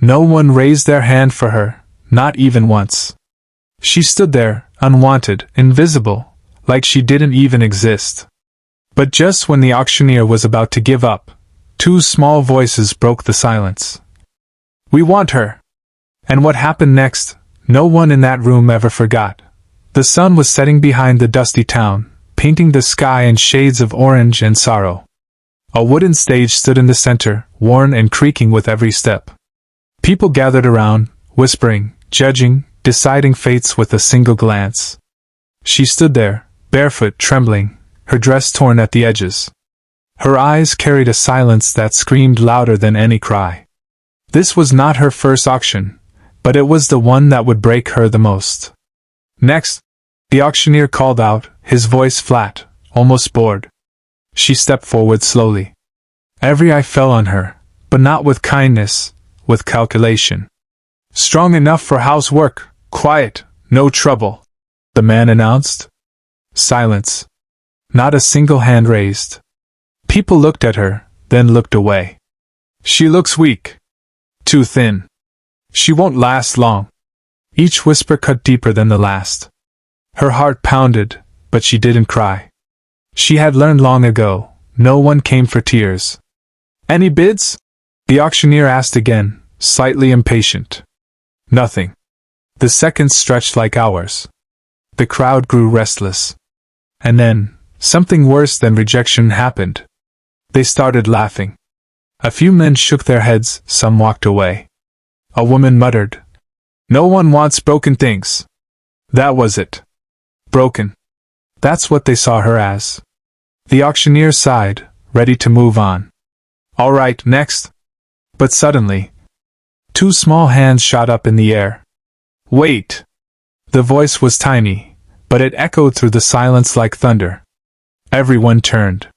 No one raised their hand for her, not even once. She stood there, unwanted, invisible, like she didn't even exist. But just when the auctioneer was about to give up, two small voices broke the silence. "We want her!" And what happened next, no one in that room ever forgot. The sun was setting behind the dusty town, painting the sky in shades of orange and sorrow. A wooden stage stood in the center, worn and creaking with every step. People gathered around, whispering, judging, deciding fates with a single glance. She stood there, barefoot, trembling, her dress torn at the edges. Her eyes carried a silence that screamed louder than any cry. This was not her first auction, but it was the one that would break her the most. "Next," the auctioneer called out, his voice flat, almost bored. She stepped forward slowly. Every eye fell on her, but not with kindness, with calculation. "Strong enough for housework, quiet, no trouble," the man announced. Silence. Not a single hand raised. People looked at her, then looked away. "She looks weak. Too thin. She won't last long." Each whisper cut deeper than the last. Her heart pounded, but she didn't cry. She had learned long ago, no one came for tears. "Any bids?" the auctioneer asked again, slightly impatient. Nothing. The seconds stretched like hours. The crowd grew restless. And then, something worse than rejection happened. They started laughing. A few men shook their heads, some walked away. A woman muttered, "No one wants broken things." That was it. Broken. That's what they saw her as. The auctioneer sighed, ready to move on. "All right, next." But suddenly, two small hands shot up in the air. "Wait!" The voice was tiny, but it echoed through the silence like thunder. Everyone turned.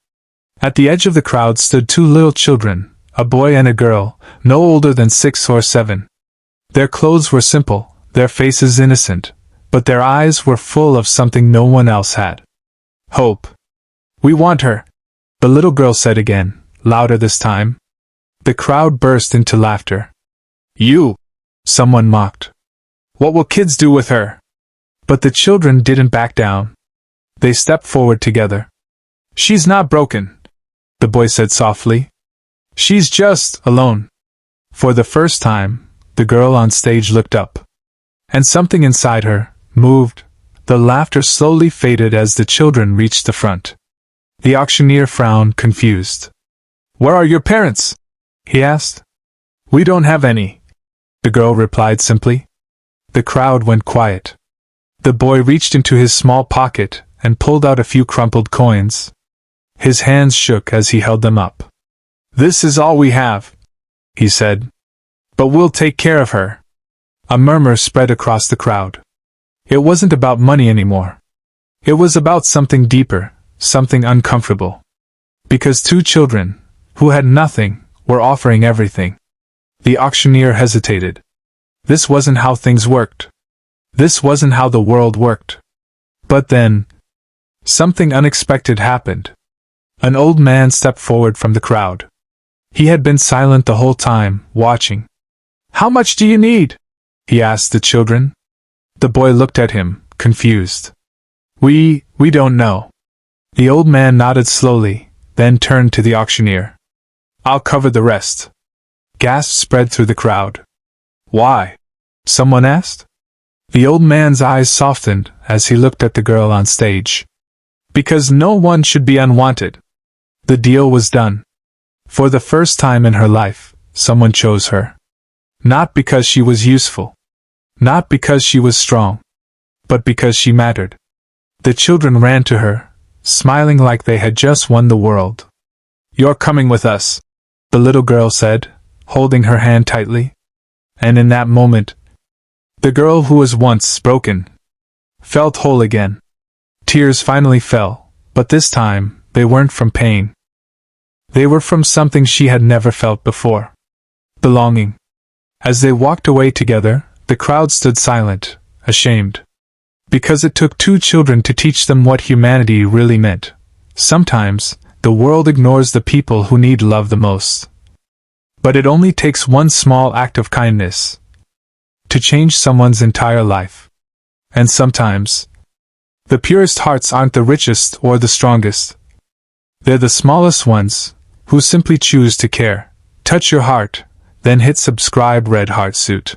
At the edge of the crowd stood two little children, a boy and a girl, no older than 6 or 7. Their clothes were simple, their faces innocent, but their eyes were full of something no one else had. Hope. "We want her," the little girl said again, louder this time. The crowd burst into laughter. "You!" someone mocked. "What will kids do with her?" But the children didn't back down. They stepped forward together. "She's not broken," the boy said softly. "She's just alone." For the first time, the girl on stage looked up. And something inside her moved. The laughter slowly faded as the children reached the front. The auctioneer frowned, confused. "Where are your parents?" he asked. "We don't have any," the girl replied simply. The crowd went quiet. The boy reached into his small pocket and pulled out a few crumpled coins. His hands shook as he held them up. "This is all we have," he said. "But we'll take care of her." A murmur spread across the crowd. It wasn't about money anymore. It was about something deeper, something uncomfortable. Because two children, who had nothing, were offering everything. The auctioneer hesitated. This wasn't how things worked. This wasn't how the world worked. But then, something unexpected happened. An old man stepped forward from the crowd. He had been silent the whole time, watching. "How much do you need?" he asked the children. The boy looked at him, confused. We don't know." The old man nodded slowly, then turned to the auctioneer. "I'll cover the rest." Gasps spread through the crowd. "Why?" someone asked. The old man's eyes softened as he looked at the girl on stage. "Because no one should be unwanted." The deal was done. For the first time in her life, someone chose her. Not because she was useful. Not because she was strong. But because she mattered. The children ran to her, smiling like they had just won the world. "You're coming with us," the little girl said, holding her hand tightly. And in that moment, the girl who was once broken felt whole again. Tears finally fell, but this time, they weren't from pain. They were from something she had never felt before. Belonging. As they walked away together, the crowd stood silent, ashamed. Because it took two children to teach them what humanity really meant. Sometimes, the world ignores the people who need love the most. But it only takes one small act of kindness to change someone's entire life. And sometimes, the purest hearts aren't the richest or the strongest. They're the smallest ones, who simply choose to care. Touch your heart, then hit subscribe red heart suit.